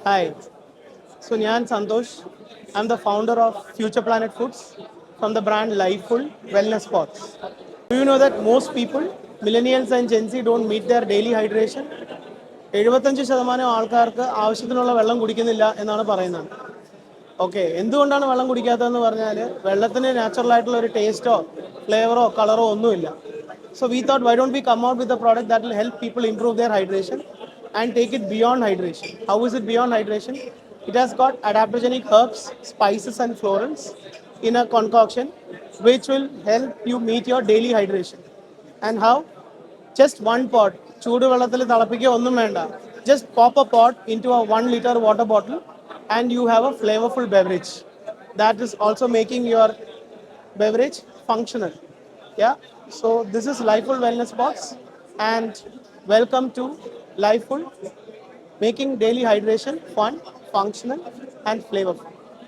Hi, so Nyan Santosh. I'm the founder of Future Planet Foods from the brand Lifeful Wellness Pots. Do you know that most people, millennials and Gen Z, don't meet their daily hydration? 75% ആൾക്കാർക്ക് ആവശ്യത്തിനുള്ള വെള്ളം കുടിക്കുന്നില്ല എന്നാണ് പറയുന്നത്. Okay, എന്തുകൊണ്ടാണ് വെള്ളം കുടിക്കാത്തതെന്ന് പറഞ്ഞാൽ വെള്ളത്തിന് natural ആയിട്ടുള്ള ഒരു ടേസ്റ്റോ ഫ്ലേവറോ കളറോ ഒന്നുമില്ല. So we thought, why don't we come out with a product that will help people improve their hydration and take it beyond hydration. How is it beyond hydration? It has got adaptogenic herbs, spices and florals in a concoction which will help you meet your daily hydration. And how? Just one pot. ചൂടുവെള്ളത്തിൽ തിളപ്പിക്കുക ഒന്നും വേണ്ട. Just pop a pot into a 1 liter water bottle and you have a flavorful beverage. That is also making your beverage functional. Yeah. So this is Lifeful Wellness Box and welcome to Lifeful, making daily hydration fun, functional and flavorful.